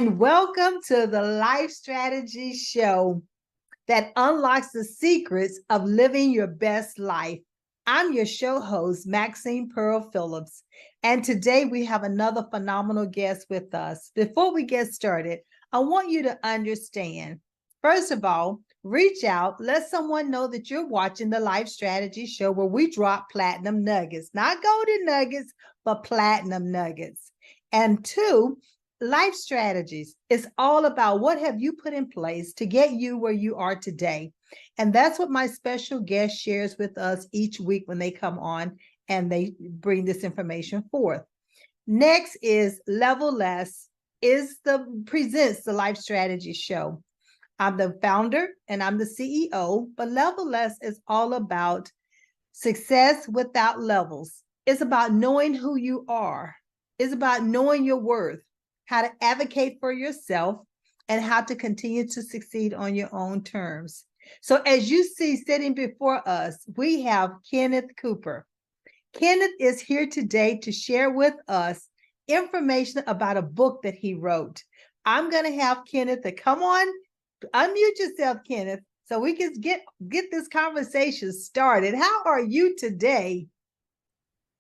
and welcome to the Life Strategy Show that unlocks the secrets of living your best life. I'm your show host, Maxine Phillips, and today we have another phenomenal guest with us. Before we get started, I want you to understand, first of all, reach out, let someone know that you're watching the Life Strategy Show where we drop platinum nuggets, not golden nuggets, but platinum nuggets. And two, Life strategies is all about what have you put in place to get you where you are today. And that's what my special guest shares with us each week when they come on and they bring this information forth. Next is Level Less presents the Life Strategy Show. I'm the founder and I'm the CEO, but Level Less is all about success without levels. It's about knowing who you are. It's about knowing your worth, how to advocate for yourself, and how to continue to succeed on your own terms. So as you see sitting before us, we have Kenneth Cooper. Kenneth is here today to share with us information about a book that he wrote. I'm going to have Kenneth to come on, unmute yourself, Kenneth, so we can get this conversation started. How are you today?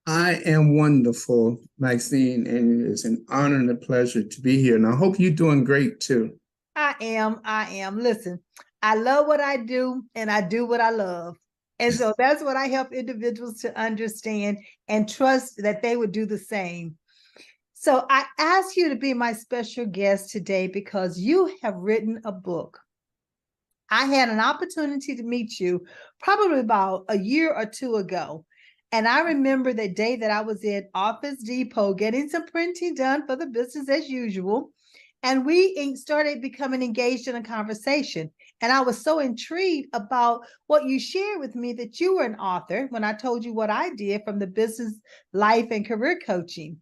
I am wonderful, Maxine, and it is an honor and a pleasure to be here. And I hope you're doing great too. I am. Listen, I love what I do and I do what I love. And so that's what I help individuals to understand and trust that they would do the same. So I ask you to be my special guest today because you have written a book. I had an opportunity to meet you probably about a year or two ago. And I remember the day that I was at Office Depot getting some printing done for the business as usual. And we started becoming engaged in a conversation. And I was so intrigued about what you shared with me that you were an author when I told you what I did from the business life and career coaching.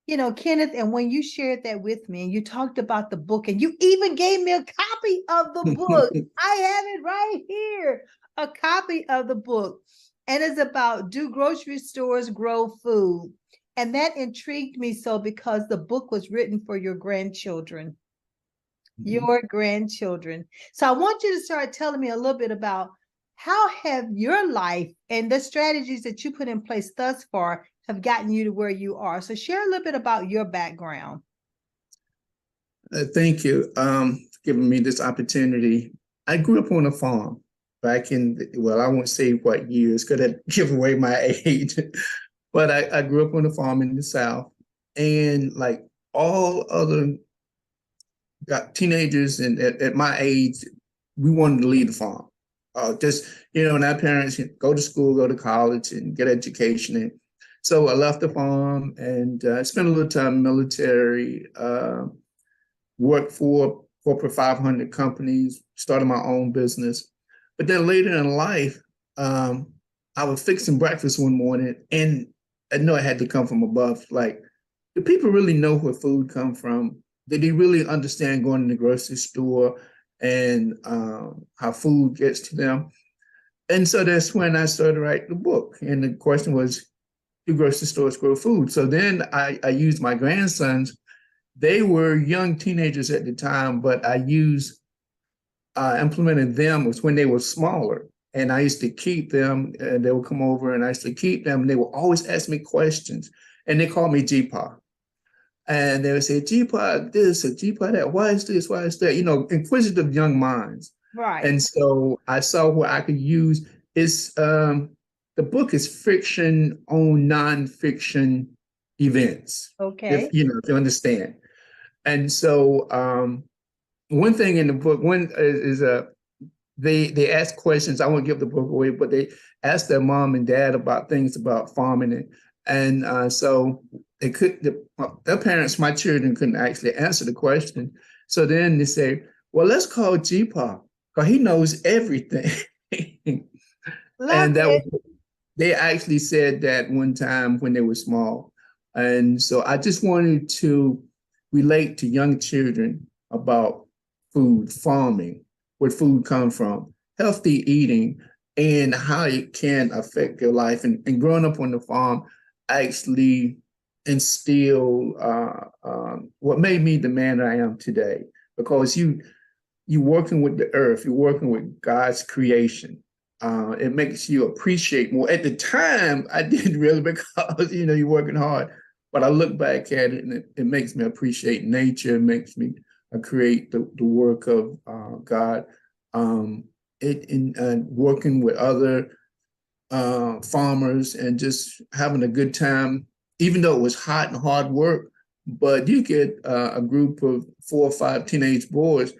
You know, Kenneth, and when you shared that with me and you talked about the book and you even gave me a copy of the book, I have it right here, a copy of the book. And it's about do grocery stores grow food? And that intrigued me so because the book was written for your grandchildren. Your grandchildren. So I want you to start telling me a little bit about how have your life and the strategies that you put in place thus far have gotten you to where you are. So share a little bit about your background. Thank you for giving me this opportunity. I grew up on a farm back in, I won't say what years, because that give away my age. But I grew up on a farm in the South. And like all other teenagers and at my age, we wanted to leave the farm. And our parents go to school, go to college, and get education. And so I left the farm and spent a little time in the military, worked for corporate 500 companies, started my own business. But then later in life, I was fixing breakfast one morning, and I know it had to come from above. Like, do people really know where food comes from? Did they really understand going to the grocery store and how food gets to them? And so that's when I started writing the book. And the question was, do grocery stores grow food? So then I used my grandsons. They were young teenagers at the time, but I implemented them was when they were smaller. And I used to keep them, and they would come over and I used to keep them. And they would always ask me questions. And they called me G-Pa. And they would say, G-Pa this, or G-Pa that, why is this, why is that? Inquisitive young minds. Right. And so I saw where I could use the book is fiction on nonfiction events. Okay. If you understand. And so one thing in the book, they ask questions. I won't give the book away, but they ask their mom and dad about things about farming, and so their parents, my children, couldn't actually answer the question. So then they say, well, let's call G-Pa because he knows everything. They actually said that one time when they were small. And so I just wanted to relate to young children about food, farming, where food comes from, healthy eating, and how it can affect your life. And growing up on the farm actually instill what made me the man I am today. Because you working with the earth, you're working with God's creation. It makes you appreciate more. At the time, I didn't really, because you're working hard. But I look back at it, and it makes me appreciate nature. It makes me create the work of God. Working with other farmers and just having a good time, even though it was hot and hard work. But you get a group of 4 or 5 teenage boys,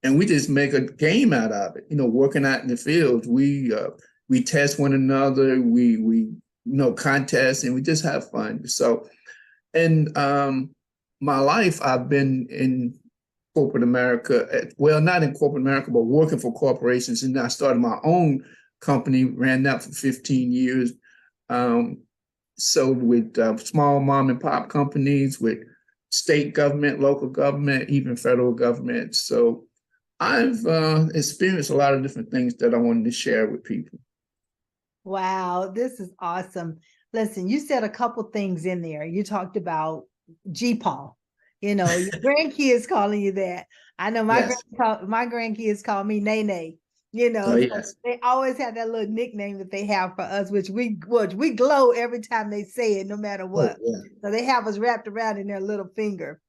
and we just make a game out of it. Working out in the fields, we test one another, we contest, and we just have fun. So, in my life, I've been in corporate America. Well, not in corporate America, but working for corporations. And I started my own company, ran that for 15 years. So with small mom and pop companies, with state government, local government, even federal government. So I've experienced a lot of different things that I wanted to share with people. Wow, this is awesome. Listen, you said a couple things in there. You talked about G-Paw. Your grandkids calling you that. I know my grandkids call me Nene. Oh, yes. So they always have that little nickname that they have for us, which we glow every time they say it, no matter what. Oh, yeah. So they have us wrapped around in their little finger.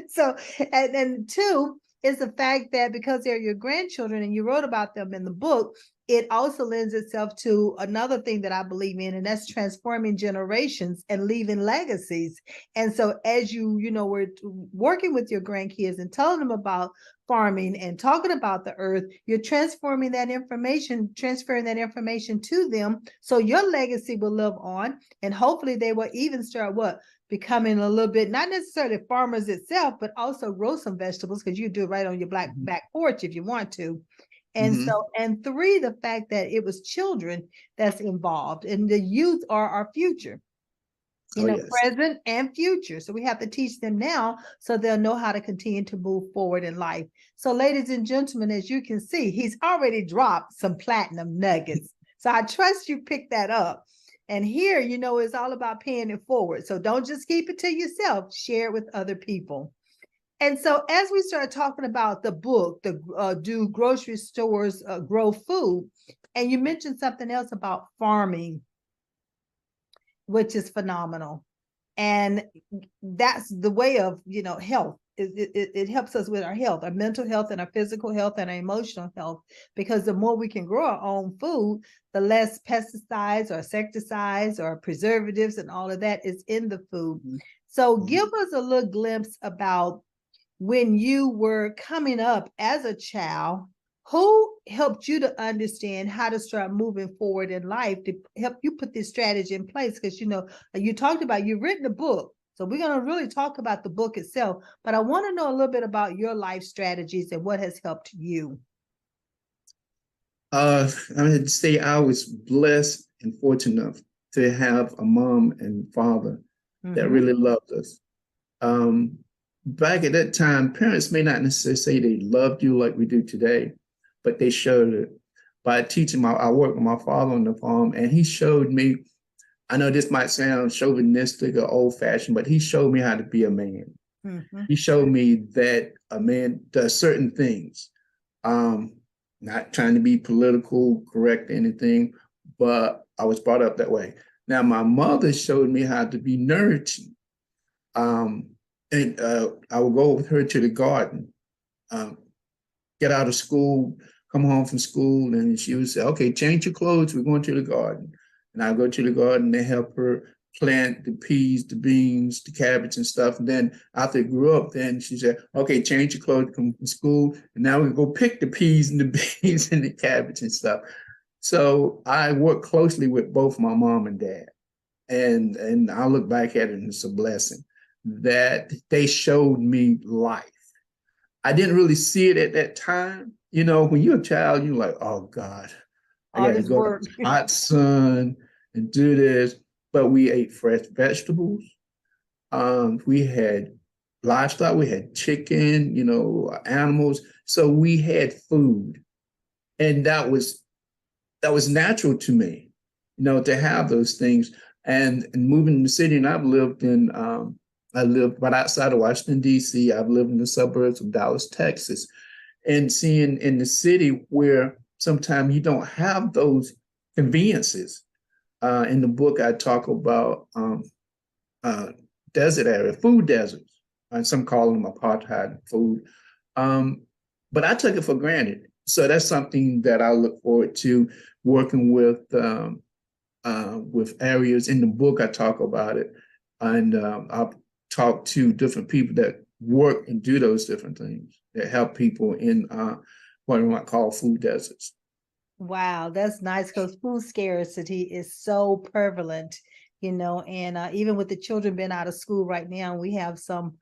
So, and two is the fact that because they're your grandchildren and you wrote about them in the book, it also lends itself to another thing that I believe in, and that's transforming generations and leaving legacies. And so as we're working with your grandkids and telling them about farming and talking about the earth, you're transferring that information to them. So your legacy will live on, and hopefully they will even start becoming a little bit, not necessarily farmers itself, but also grow some vegetables, because you do it right on your back porch if you want to. And so, and three, the fact that it was children that's involved, and the youth are our future, Yes. present and future. So we have to teach them now so they'll know how to continue to move forward in life. So ladies and gentlemen, as you can see, he's already dropped some platinum nuggets. So I trust you picked that up. And here, it's all about paying it forward. So don't just keep it to yourself, share it with other people. And so as we start talking about the book, do grocery stores grow food? And you mentioned something else about farming, which is phenomenal. And that's the way of, health. It helps us with our health, our mental health and our physical health and our emotional health, because the more we can grow our own food, the less pesticides or insecticides or preservatives and all of that is in the food. So give us a little glimpse about when you were coming up as a child, who helped you to understand how to start moving forward in life to help you put this strategy in place? Because, you talked about, you've written a book. So we're going to really talk about the book itself, but I want to know a little bit about your life strategies and what has helped you. I would say I was blessed and fortunate enough to have a mom and father that really loved us. Back at that time, parents may not necessarily say they loved you like we do today, but they showed it by teaching. I worked with my father on the farm, and he showed me, I know this might sound chauvinistic or old-fashioned, but he showed me how to be a man. He showed me that a man does certain things. Not trying to be political correct or anything, but I was brought up that way. Now, my mother showed me how to be nurturing. And I would go with her to the garden, get out of school, come home from school, and she would say, okay, change your clothes, we're going to the garden. And I go to the garden and help her plant the peas, the beans, the cabbage and stuff. And then after I grew up, then she said, okay, change your clothes, come from school, and now we go pick the peas and the beans and the cabbage and stuff. So I work closely with both my mom and dad. And I look back at it and it's a blessing that they showed me life. I didn't really see it at that time. When you're a child, you're like, oh God, I got to go to the hot sun and do this. But we ate fresh vegetables. We had livestock, we had chicken, animals. So we had food. And that was natural to me, to have those things. and moving to the city, and I lived right outside of Washington, D.C. I've lived in the suburbs of Dallas, Texas, and seeing in the city where sometimes you don't have those conveniences. In the book, I talk about desert area, food deserts, and some call them apartheid food. But I took it for granted. So that's something that I look forward to working with areas. In the book, I talk about it, and I'll talk to different people that work and do those different things that help people in what we might call food deserts. Wow, that's nice because food scarcity is so prevalent, and even with the children being out of school right now, we have some,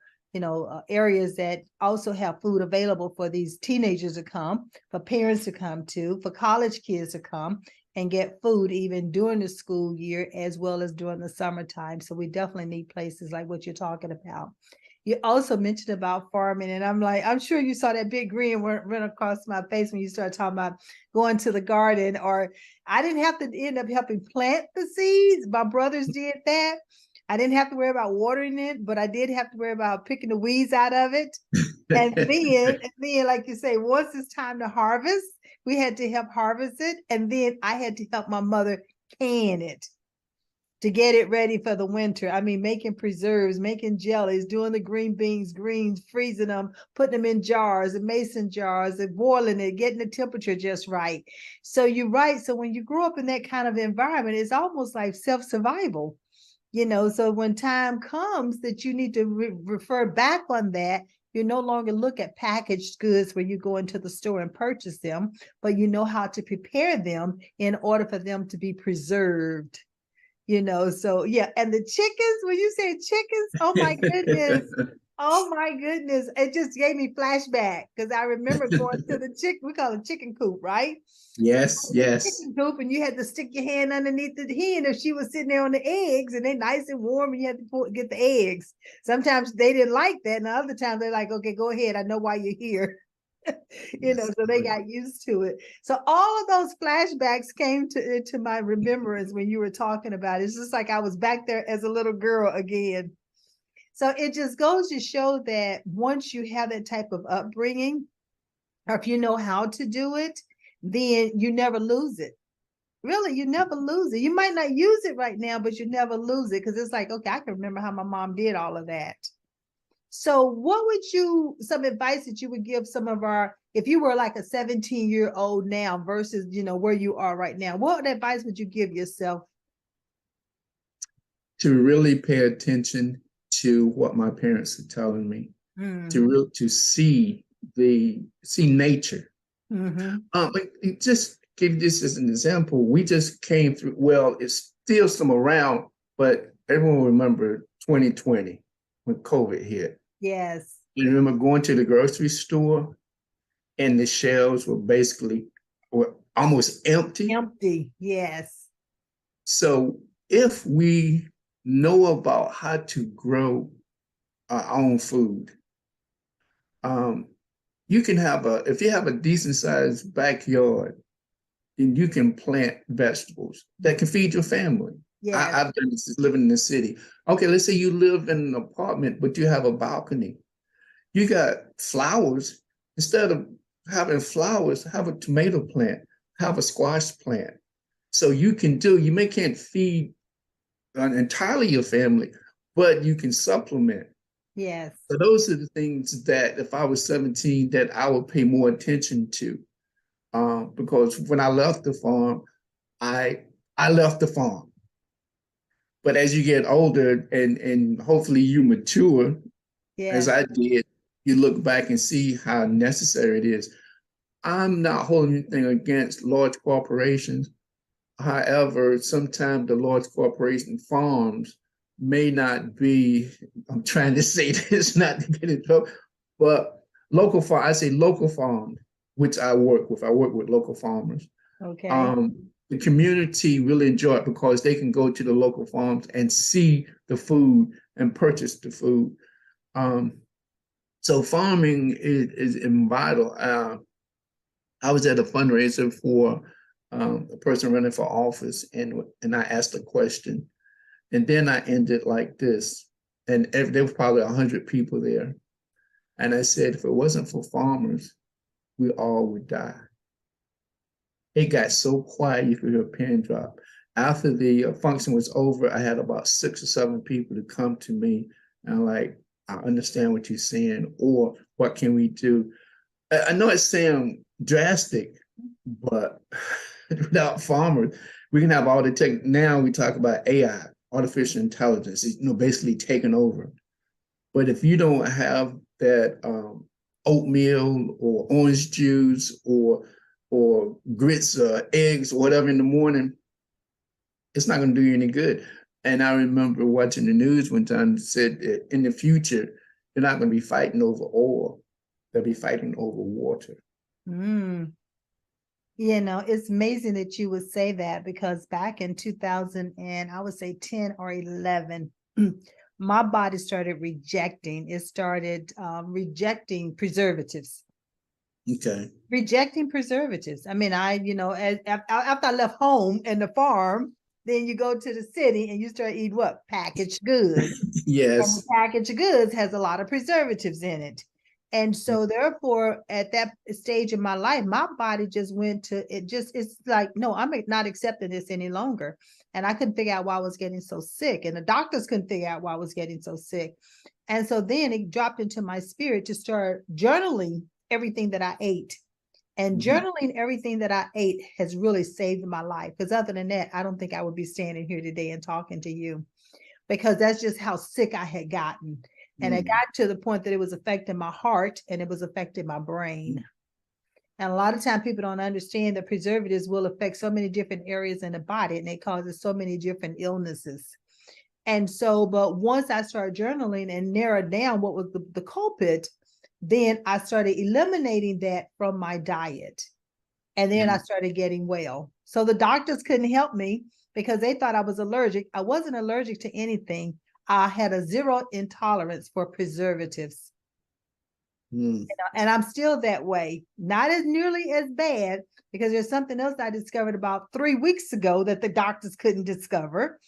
areas that also have food available for these teenagers to come, for parents to come to, for college kids to come and get food even during the school year as well as during the summertime. So we definitely need places like what you're talking about. You also mentioned about farming, and I'm sure you saw that big grin run across my face when you started talking about going to the garden. Or I didn't have to end up helping plant the seeds. My brothers did that. I didn't have to worry about watering it, but I did have to worry about picking the weeds out of it. And then, like you say, once it's time to harvest, we had to help harvest it. And then I had to help my mother can it to get it ready for the winter. I mean, making preserves, making jellies, doing the green beans, greens, freezing them, putting them in jars and mason jars and boiling it, getting the temperature just right. So you're right. So when you grow up in that kind of environment, it's almost like self-survival. So when time comes that you need to refer back on that, you no longer look at packaged goods where you go into the store and purchase them, but you know how to prepare them in order for them to be preserved. So yeah. And the chickens, when you say chickens, oh my goodness. Oh my goodness. It just gave me flashback because I remember going to the we call it chicken coop, right? Yes. Chicken coop, and you had to stick your hand underneath the hen if she was sitting there on the eggs, and they nice and warm, and you had to get the eggs. Sometimes they didn't like that, and other times they're like, okay, go ahead. I know why you're here. So they got used to it. So all of those flashbacks came to my remembrance when you were talking about it. It's just like I was back there as a little girl again. So it just goes to show that once you have that type of upbringing, or if you know how to do it, then you never lose it. Really, you never lose it. You might not use it right now, but you never lose it because it's like, okay, I can remember how my mom did all of that. So what would some advice that you would give some of if you were like a 17-year-old now versus, where you are right now, what advice would you give yourself? To really pay attention to what my parents are telling me, to see nature. Just give this as an example. We just came through, well, it's still some around, but everyone remember 2020 when COVID hit. Yes. You remember going to the grocery store and the shelves were almost empty? Empty, yes. So if we know about how to grow our own food, you can if you have a decent sized backyard, then you can plant vegetables that can feed your family. Yes. I've done this living in the city. Okay, let's say you live in an apartment, but you have a balcony. You got flowers. Instead of having flowers, have a tomato plant, have a squash plant. So you can't feed entirely your family, but you can supplement. Yes. So those are the things that if I was 17, that I would pay more attention to. Because when I left the farm, I left the farm. But as you get older and hopefully you mature, as I did, you look back and see how necessary it is. I'm not holding anything against large corporations. However, sometimes the large corporation farms may not be, I'm trying to say this not to get in trouble, but I say local farms, which I work with. I work with local farmers. Okay. The community really enjoy it because they can go to the local farms and see the food and purchase the food. So farming is vital. I was at a fundraiser for a person running for office, and I asked a question. And then I ended like this. And there were probably 100 people there. And I said, if it wasn't for farmers, we all would die. It got so quiet, you could hear a pin drop. After the function was over, I had about 6 or 7 people to come to me and like, I understand what you're saying, or what can we do? I know it sounds drastic, but without farmers, we can have all the tech. Now we talk about AI, artificial intelligence, basically taking over. But if you don't have that oatmeal or orange juice or grits or eggs or whatever in the morning, it's not going to do you any good. And I remember watching the news one time that said that in the future, they're not going to be fighting over oil. They'll be fighting over water. Mm. You know, it's amazing that you would say that, because back in 2000 and I would say 10 or 11, my body started rejecting. It started rejecting preservatives. Okay. Rejecting preservatives. I mean, after I left home and the farm, then you go to the city and you start eating what? Packaged goods. Yes. And the packaged goods has a lot of preservatives in it. And so therefore, at that stage in my life, my body just went to, it's like, no, I'm not accepting this any longer. And I couldn't figure out why I was getting so sick. And the doctors couldn't figure out why I was getting so sick. And so then it dropped into my spirit to start journaling everything that I ate. And journaling everything that I ate has really saved my life. Because other than that, I don't think I would be standing here today and talking to you, because that's just how sick I had gotten. And it got to the point that it was affecting my heart and it was affecting my brain. And a lot of times people don't understand that preservatives will affect so many different areas in the body, and it causes so many different illnesses. And so, but once I started journaling and narrowed down what was the culprit, then I started eliminating that from my diet. And then I started getting well. So the doctors couldn't help me because they thought I was allergic. I wasn't allergic to anything. I had a zero intolerance for preservatives. You know, and I'm still that way. Not as nearly as bad, because there's something else I discovered about 3 weeks ago that the doctors couldn't discover.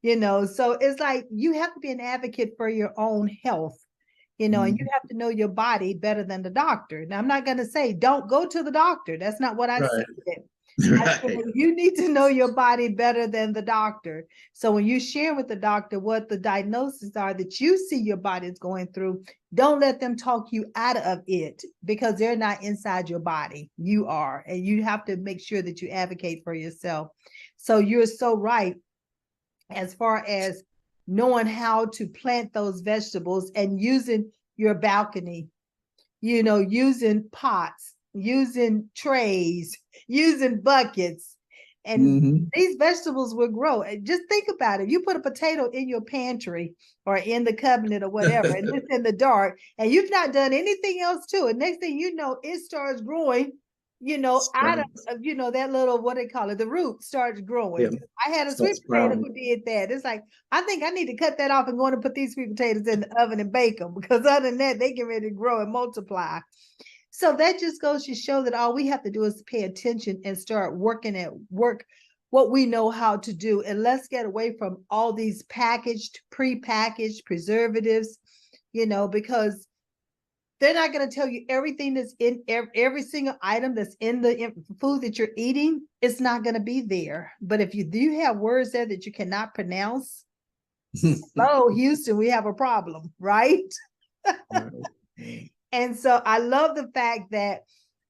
You know, so it's like you have to be an advocate for your own health. You know, and you have to know your body better than the doctor. Now, I'm not going to say don't go to the doctor. That's not what I said. I said, you need to know your body better than the doctor. So when you share with the doctor what the diagnoses are that you see your body is going through, don't let them talk you out of it, because they're not inside your body. You are, and you have to make sure that you advocate for yourself. So you're so right as far as knowing how to plant those vegetables and using your balcony, you know, using pots, using trays, using buckets, and these vegetables will grow. And just think about it. You put a potato in your pantry or in the cabinet or whatever, and it's in the dark, and you've not done anything else to it. Next thing you know, it starts growing, you know, out of, you know, that little, what they call it, the root starts growing. Yeah. I had a sweet potato who did that. It's like, I think I need to cut that off and go and put these sweet potatoes in the oven and bake them, because other than that, they get ready to grow and multiply. So that just goes to show that all we have to do is pay attention and start working at work what we know how to do. And let's get away from all these packaged, pre-packaged preservatives, you know, because they're not going to tell you everything that's in every single item that's in the food that you're eating. It's not going to be there. But if you do have words there that you cannot pronounce, hello, Houston, we have a problem, right? And so I love the fact that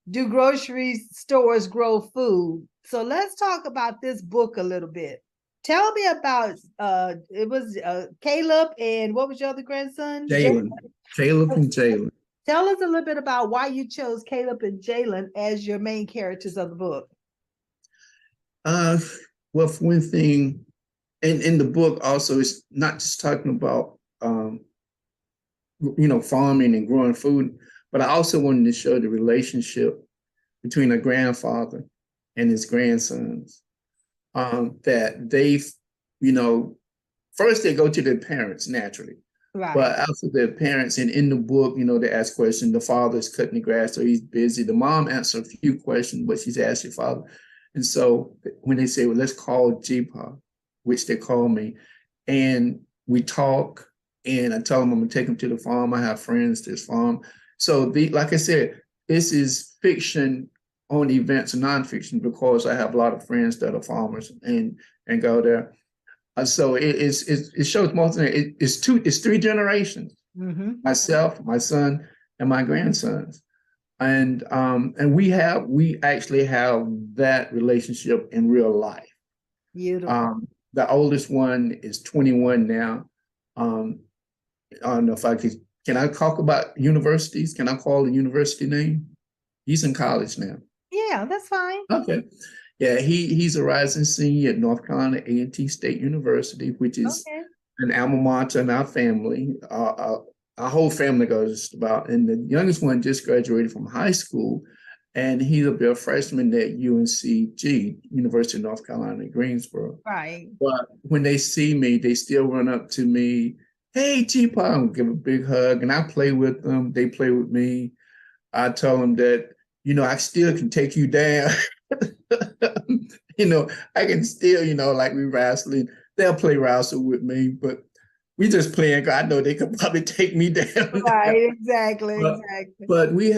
do grocery stores grow food? So let's talk about this book a little bit. Tell me about it was Caleb and what was your other grandson? Jalen. Caleb and Jalen. Tell us a little bit about why you chose Caleb and Jalen as your main characters of the book. Well, for one thing, and in the book also, it's not just talking about you know, farming and growing food, but I also wanted to show the relationship between a grandfather and his grandsons. That they, you know, first they go to their parents naturally. Right. But after their parents, and in the book, you know, they ask questions. The father's cutting the grass, so he's busy. The mom answers a few questions, but she's asked your father. And so when they say, well, let's call Jeepa, which they call me, and we talk, and I tell them I'm gonna take them to the farm. I have friends to this farm. So like I said, this is fiction on events and nonfiction because I have a lot of friends that are farmers and go there. So it shows most of it. It's three generations: myself, my son, and my grandsons. And we actually have that relationship in real life. Beautiful. The oldest one is 21 now. I don't know if can I talk about universities? Can I call the university name? He's in college now. Yeah, that's fine. Okay. Yeah, he's a rising senior at North Carolina A&T State University, which is an alma mater in our family. Our whole family goes just about, and the youngest one just graduated from high school, and he'll be a freshman at UNCG, University of North Carolina, Greensboro. Right. But when they see me, they still run up to me, "Hey, T-Paw," and give a big hug, and I play with them. They play with me. I tell them that, I still can take you down. I can still, like we wrestling. They'll play wrestle with me, but we just playing because I know they could probably take me down. Right, exactly. But we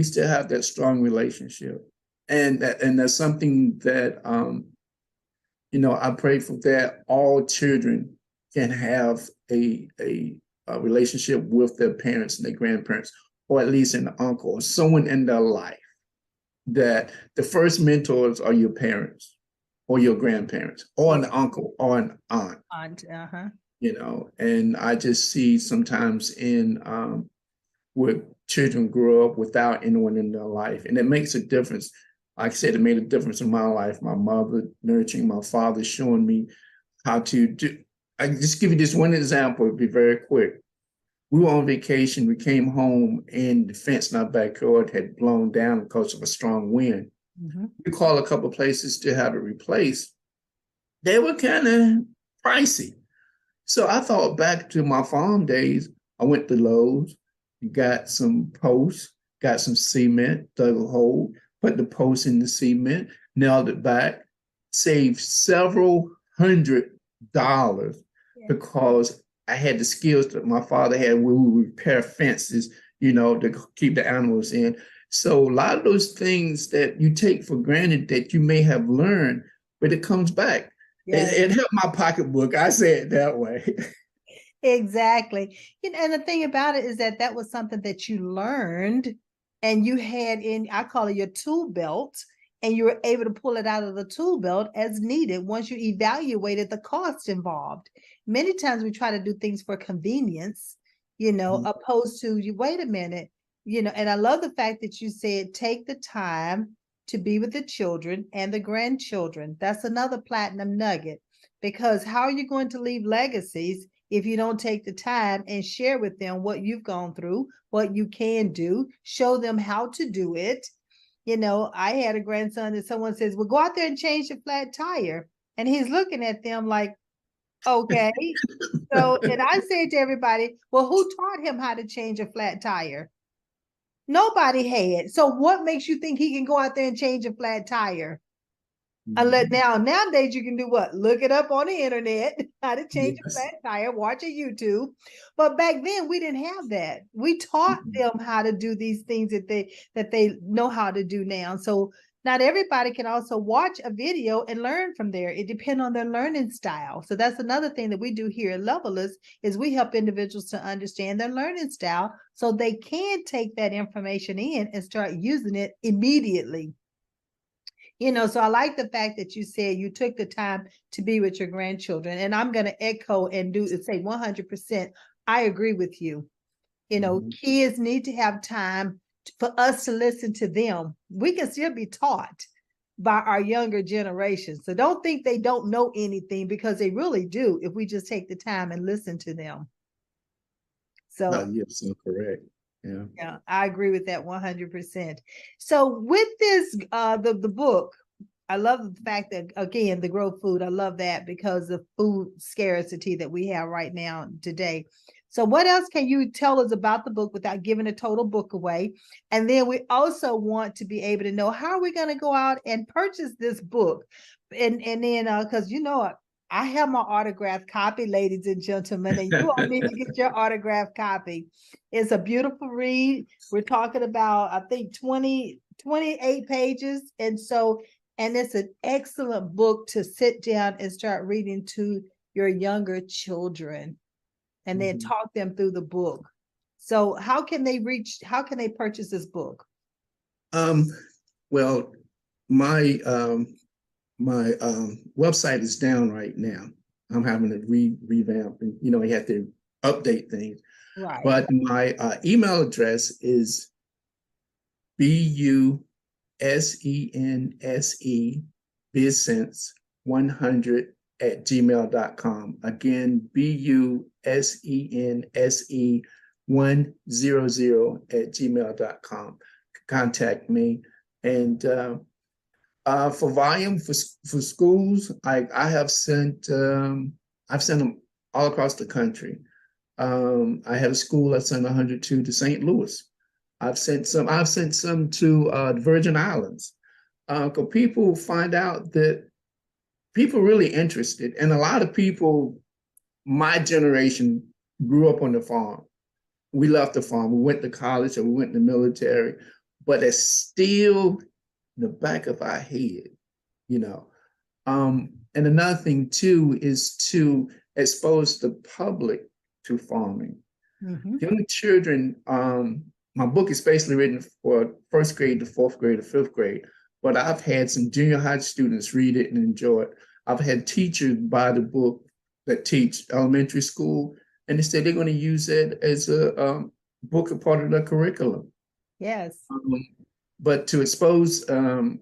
still have that strong relationship. And that's something that I pray for, that all children can have a relationship with their parents and their grandparents, or at least an uncle or someone in their life, that the first mentors are your parents or your grandparents or an uncle or an aunt. And I just see sometimes where children grow up without anyone in their life, and it makes a difference. Like I said, it made a difference in my life. My mother nurturing, my father showing me how to do. I just give you this one example. It'll be very quick. We were on vacation. We came home, and the fence in our backyard had blown down because of a strong wind. We called a couple of places to have it replaced. They were kind of pricey. So I thought back to my farm days. I went to Lowe's, got some posts, got some cement, dug a hole, put the posts in the cement, nailed it back, saved several $100 because I had the skills that my father had when we would repair fences, to keep the animals in. So a lot of those things that you take for granted that you may have learned, but it comes back. Yes. It helped my pocketbook. I say it that way. Exactly. And the thing about it is that was something that you learned and you had in, I call it your tool belt, and you were able to pull it out of the tool belt as needed once you evaluated the cost involved. Many times we try to do things for convenience, opposed to, wait a minute, and I love the fact that you said, take the time to be with the children and the grandchildren. That's another platinum nugget, because how are you going to leave legacies if you don't take the time and share with them what you've gone through, what you can do, show them how to do it? I had a grandson that someone says, well, go out there and change the flat tire. And he's looking at them like, okay. So, and I said to everybody, well, who taught him how to change a flat tire? Nobody had. So what makes you think he can go out there and change a flat tire? Nowadays you can do what? Look it up on the internet, how to change a flat tire, watch a YouTube. But back then we didn't have that. We taught them how to do these things that they know how to do now. So not everybody can also watch a video and learn from there. It depends on their learning style. So that's another thing that we do here at Levelers, is we help individuals to understand their learning style so they can take that information in and start using it immediately. So I like the fact that you said you took the time to be with your grandchildren, and I'm going to echo and say 100%. I agree with you. Kids need to have time for us to listen to them. We can still be taught by our younger generation. So don't think they don't know anything, because they really do if we just take the time and listen to them. So you're so correct. Yeah, I agree with that 100%. So with this, the book, I love the fact that, again, the Grow Food, I love that because of food scarcity that we have right now today. So what else can you tell us about the book without giving a total book away? And then we also want to be able to know, how are we going to go out and purchase this book? And then, because I have my autographed copy, ladies and gentlemen, and you all need to get your autographed copy. It's a beautiful read. We're talking about, I think, 28 pages. And it's an excellent book to sit down and start reading to your younger children and then talk them through the book. So how can they purchase this book? Well, my my website is down right now. I'm having to revamp, and you have to update things. Right. But my email address is BUSENSE bizsense100@gmail.com. Again, BUSENSE100@gmail.com. Contact me. And for volume for schools, I have sent I've sent them all across the country. I had a school I sent 100 to St. Louis. I've sent some to the Virgin Islands. Because people find out that people are really interested, and a lot of people, my generation, grew up on the farm. We left the farm. We went to college or we went in the military, but it's still in the back of our head, And another thing too is to expose the public to farming. Young children, my book is basically written for first grade to fourth grade to fifth grade, but I've had some junior high students read it and enjoy it. I've had teachers buy the book that teach elementary school, and they say they're going to use it as a book, a part of their curriculum. Yes. But to expose, I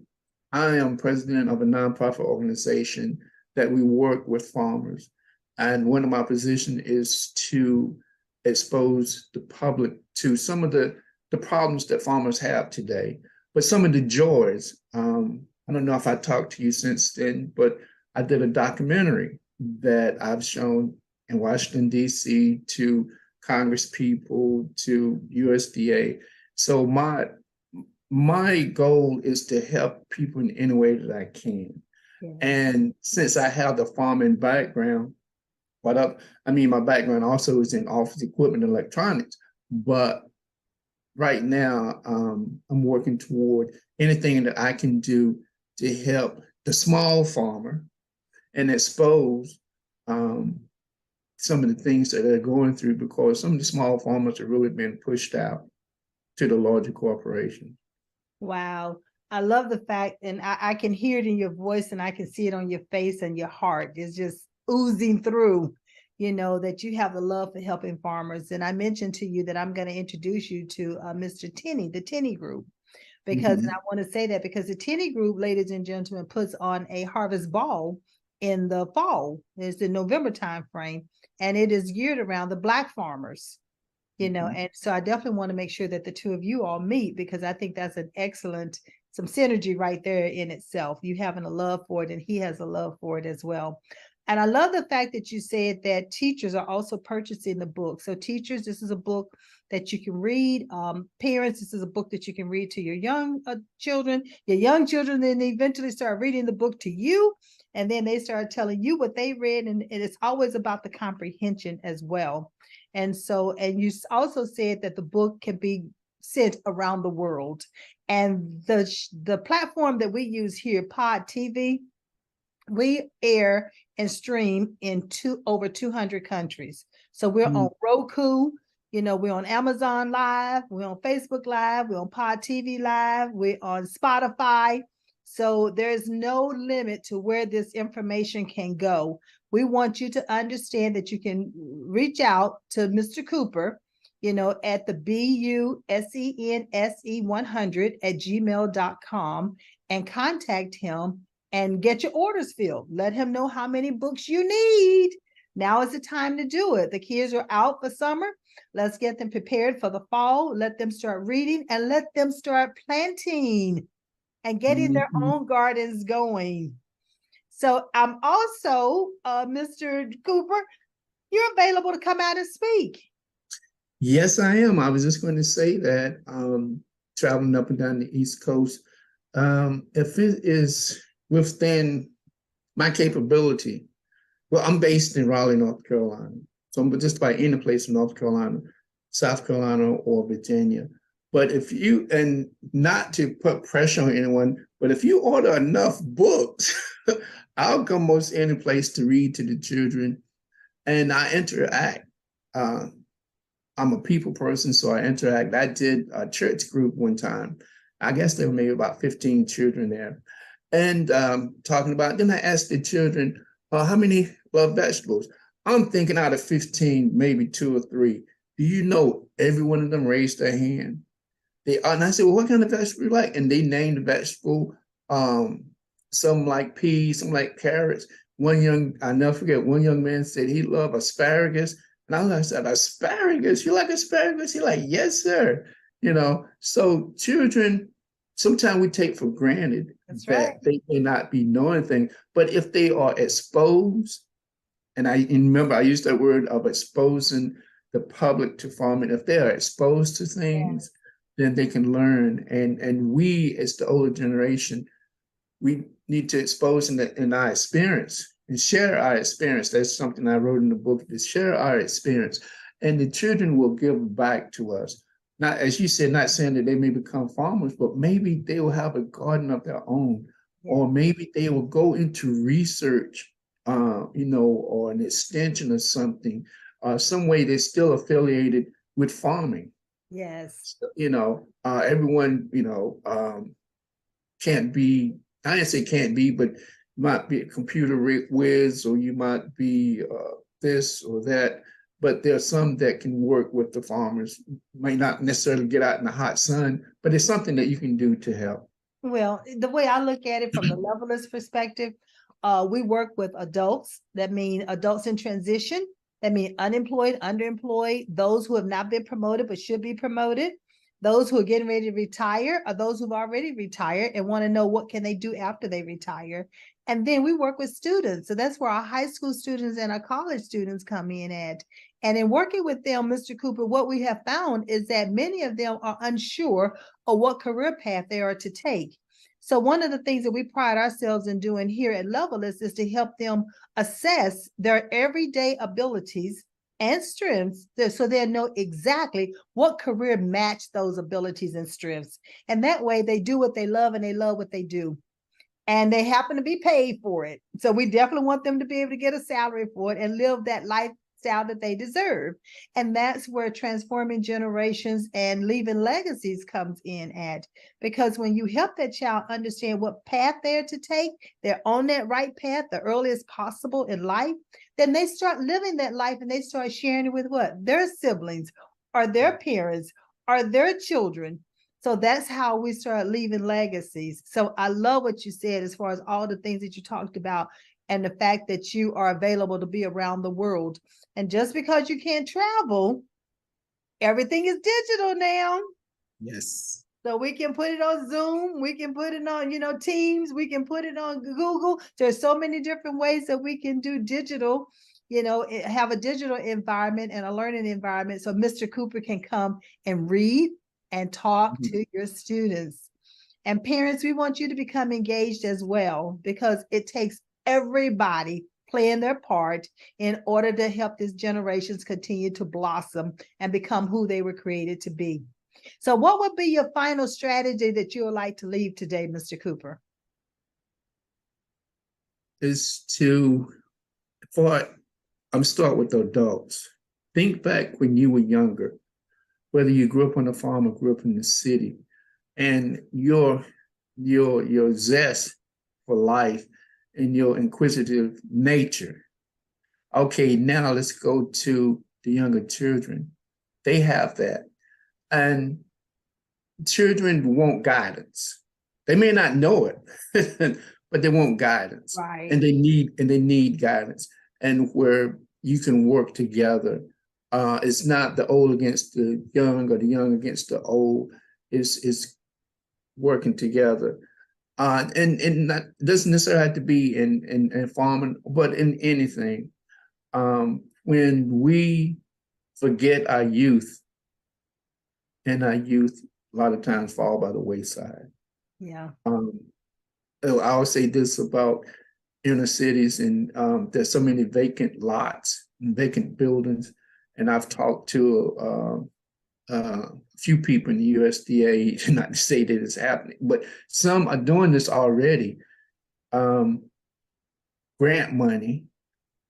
am president of a nonprofit organization that we work with farmers. And one of my positions is to expose the public to some of the problems that farmers have today, but some of the joys. I don't know if I talked to you since then, but I did a documentary that I've shown in Washington, D.C. to Congress people, to USDA. So my goal is to help people in any way that I can. Yeah. And since I have the farming background, my background also is in office equipment and electronics, but right now I'm working toward anything that I can do to help the small farmer and expose some of the things that they're going through, because some of the small farmers are really being pushed out to the larger corporations. Wow. I love the fact, and I can hear it in your voice and I can see it on your face, and your heart is just oozing through, that you have the love for helping farmers. And I mentioned to you that I'm going to introduce you to Mr. Tenney, the Tenney Group, because and I want to say that because the Tenney Group, ladies and gentlemen, puts on a harvest ball in the fall. It's the November time frame, and it is geared around the Black farmers. And so I definitely want to make sure that the two of you all meet, because I think that's an excellent, some synergy right there in itself. You having a love for it, and he has a love for it as well. And I love the fact that you said that teachers are also purchasing the book. So teachers, this is a book that you can read. Parents, this is a book that you can read to your young children. Your young children then eventually start reading the book to you, and then they start telling you what they read. And it's always about the comprehension as well. And you also said that the book can be sent around the world. And the platform that we use here, Pod TV, we air and stream in over 200 countries. So we're on Roku, we're on Amazon Live, we're on Facebook Live, we're on Pod TV Live, we're on Spotify. So there's no limit to where this information can go. We want you to understand that you can reach out to Mr. Cooper, at the BUSENSE100@gmail.com and contact him and get your orders filled. Let him know how many books you need. Now is the time to do it. The kids are out for summer. Let's get them prepared for the fall. Let them start reading and let them start planting and getting their own gardens going. So I'm also, Mr. Cooper, you're available to come out and speak. Yes, I am. I was just going to say that traveling up and down the East Coast, if it is within my capability Well, I'm based in Raleigh, North Carolina. So I'm just about any place in North Carolina, South Carolina, or Virginia. But if you, and not to put pressure on anyone, but if you order enough books, I'll go most any place to read to the children, and I interact. Uh, I'm a people person, so I interact. I did a church group one time. I guess there were maybe about 15 children there. And talking about, then I asked the children, how many love vegetables? I'm thinking out of 15, maybe 2 or 3. Do you know every one of them raised their hand? And I said, well, what kind of vegetable you like? And they named the vegetable. Some like peas, some like carrots. I'll never forget, one young man said he loved asparagus. And I said, asparagus? You like asparagus? He like, yes, sir. So children, sometimes we take for granted that they may not be knowing things, but if they are exposed, and remember, I used that word of exposing the public to farming. If they are exposed to things, then they can learn. And we, as the older generation, we need to expose in our experience and share our experience. That's something I wrote in the book, to share our experience. And the children will give back to us. Not, as you said, not saying that they may become farmers, but maybe they will have a garden of their own, or maybe they will go into research, or an extension of something, some way they're still affiliated with farming. Yes. Everyone, can't be, I didn't say can't be, but you might be a computer whiz, or you might be this or that. But there are some that can work with the farmers, may not necessarily get out in the hot sun, but it's something that you can do to help. Well, the way I look at it from the levelist perspective, we work with adults. That mean adults in transition. That mean unemployed, underemployed, those who have not been promoted but should be promoted, those who are getting ready to retire, or those who've already retired and want to know what can they do after they retire. And then we work with students. So that's where our high school students and our college students come in at. And in working with them, Mr. Cooper, what we have found is that many of them are unsure of what career path they are to take. So one of the things that we pride ourselves in doing here at Levelist is to help them assess their everyday abilities and strengths so they know exactly what career match those abilities and strengths. And that way they do what they love and they love what they do. And they happen to be paid for it. So we definitely want them to be able to get a salary for it and live that lifestyle that they deserve. And that's where transforming generations and leaving legacies comes in at. Because when you help that child understand what path they're to take, they're on that right path the earliest possible in life, then they start living that life and they start sharing it with what? Their siblings or their parents or their children. So that's how we start leaving legacies. So I love what you said as far as all the things that you talked about and the fact that you are available to be around the world. And just because you can't travel, everything is digital now. Yes. So we can put it on Zoom, we can put it on, Teams, we can put it on Google. There's so many different ways that we can do digital, have a digital environment and a learning environment. So Mr. Cooper can come and read and talk to your students. And parents, we want you to become engaged as well, because it takes everybody playing their part in order to help these generations continue to blossom and become who they were created to be. So what would be your final strategy that you would like to leave today, Mr. Cooper? Is I'm start with the adults. Think back when you were younger, whether you grew up on a farm or grew up in the city, and your zest for life and your inquisitive nature. Okay, now let's go to the younger children. They have that. And children want guidance. They may not know it, but they want guidance. Right. And they need guidance. And where you can work together. It's not the old against the young or the young against the old. It's working together. And that doesn't necessarily have to be in farming, but in anything. When we forget our youth, and our youth a lot of times fall by the wayside. Yeah. I always say this about inner cities, and there's so many vacant lots and vacant buildings. And I've talked to a few people in the USDA, not to say that it's happening, but some are doing this already. Grant money.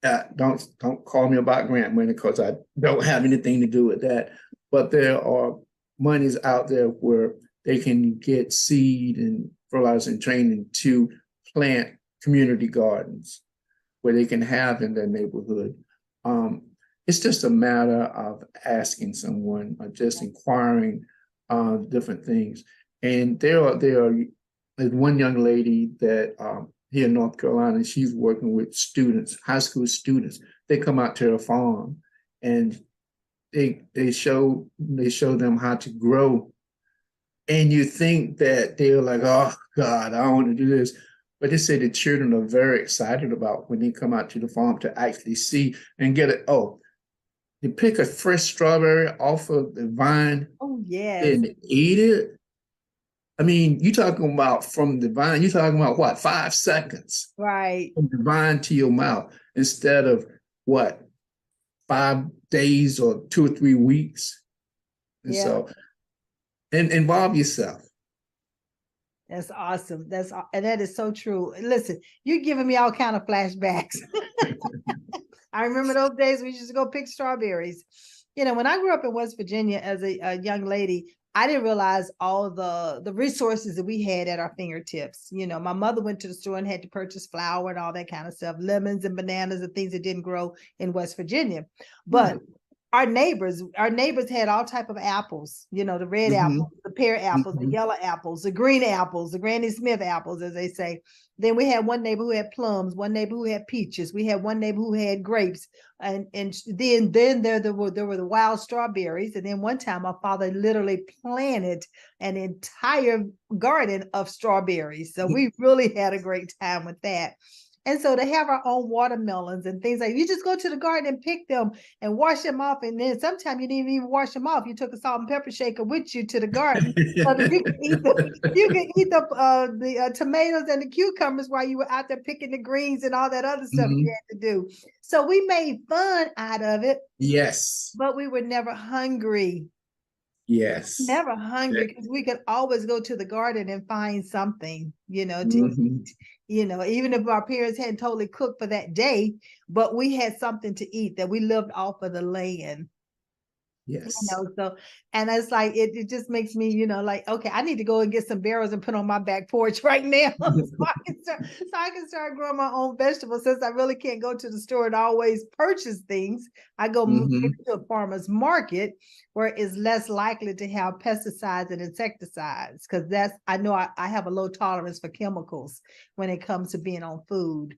Don't call me about grant money because I don't have anything to do with that. But there are monies out there where they can get seed and fertilizer and training to plant community gardens where they can have in their neighborhood. It's just a matter of asking someone or just inquiring different things. And there's one young lady that here in North Carolina, she's working with students, high school students. They come out to her farm and they show them how to grow. And you think that they're like, oh God, I don't want to do this. But they say the children are very excited about when they come out to the farm to actually see and get it. Oh, they pick a fresh strawberry off of the vine. Oh, yes. And eat it. I mean, you're talking about from the vine, you're talking about what, 5 seconds? Right. From the vine to your mouth instead of what, 5 days or 2 or 3 weeks. And so, and involve yourself. That's awesome. And that is so true. Listen, you're giving me all kind of flashbacks. I remember those days we used to go pick strawberries. You know, when I grew up in West Virginia as a young lady, I didn't realize all the resources that we had at our fingertips. You know, my mother went to the store and had to purchase flour and all that kind of stuff, lemons and bananas and things that didn't grow in West Virginia. But our neighbors had all type of apples, you know, the red apples, the pear apples, the yellow apples, the green apples, the Granny Smith apples, as they say. Then we had one neighbor who had plums, one neighbor who had peaches. We had one neighbor who had grapes. And then there were the wild strawberries. And then one time my father literally planted an entire garden of strawberries. So we really had a great time with that. And so to have our own watermelons and things like, you just go to the garden and pick them and wash them off. And then sometimes you didn't even wash them off. You took a salt and pepper shaker with you to the garden so that you could eat the tomatoes and the cucumbers while you were out there picking the greens and all that other stuff you had to do. So we made fun out of it. Yes. But we were never hungry. Yes. Never hungry because we could always go to the garden and find something, you know, to eat. You know, even if our parents hadn't totally cooked for that day, but we had something to eat that we lived off of the land. Yes. You know, so, and it's like, it just makes me, you know, like, okay, I need to go and get some barrels and put on my back porch right now so I can start growing my own vegetables. Since I really can't go to the store and always purchase things, I go to a farmer's market where it's less likely to have pesticides and insecticides, because I know I have a low tolerance for chemicals when it comes to being on food.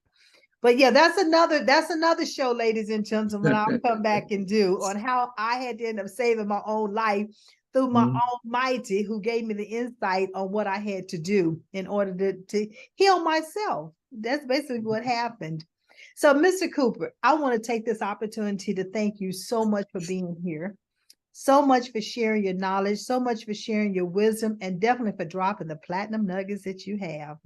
But yeah, that's another show, ladies and gentlemen, I'll come back and do on how I had to end up saving my own life through my Almighty, who gave me the insight on what I had to do in order to heal myself. That's basically what happened. So, Mr. Cooper, I want to take this opportunity to thank you so much for being here, so much for sharing your knowledge, so much for sharing your wisdom, and definitely for dropping the platinum nuggets that you have.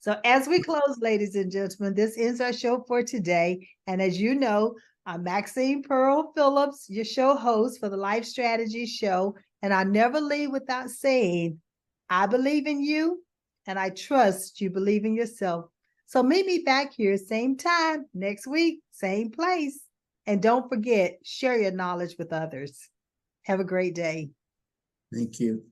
So as we close, ladies and gentlemen, this ends our show for today. And as you know, I'm Maxine Pearl Phillips, your show host for the Life Strategy Show. And I never leave without saying, I believe in you and I trust you believe in yourself. So meet me back here, same time next week, same place. And don't forget, share your knowledge with others. Have a great day. Thank you.